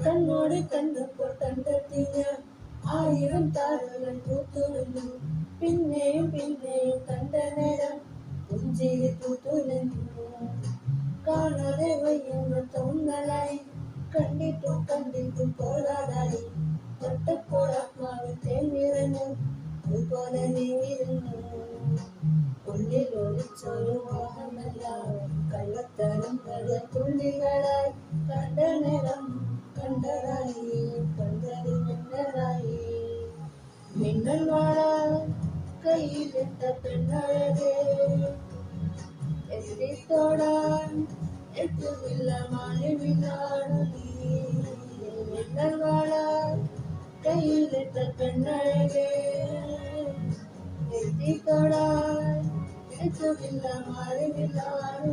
കണ്ണോട് കണ്ടപ്പോൾ കണ്ടെത്തിയ ആയിരം താരങ്ങൾ പൂത്തുലഞ്ഞു. പിന്നെയും പിന്നെയും കണ്ട നേരം പുഞ്ചിരി പൂത്തുലഞ്ഞു. കാണാതെ വയ്യുന്ന തോന്നലായി, കണ്ടിട്ടും കണ്ടിട്ടും പോരാതായി. തൊട്ടപ്പോൾ ആത്മാവിൽ തേങ്ങിറങ്ങു അതുപോലെ നീങ്ങിരുന്നു. ഉള്ളിൽ ഒളിച്ചൊരു മോഹമല്ല കള്ളത്തരം തുള്ളികളായി. കണ്ട നേരം കണ്ടതായി, കണ്ടത് മിന്നലായി. മിന്നൽ വാള കയ്യിലിട്ട പെണ്ണഴകേ, എത്തിത്തോടാൻ എത്തുന്നില്ല മാനവിനാണ് നീ. മിന്നൽ വാള കയ്യിലിട്ട പെണ്ണഴകേ, എത്തിത്തോടാൻ എത്തുന്നില്ല മാനവിനാണ്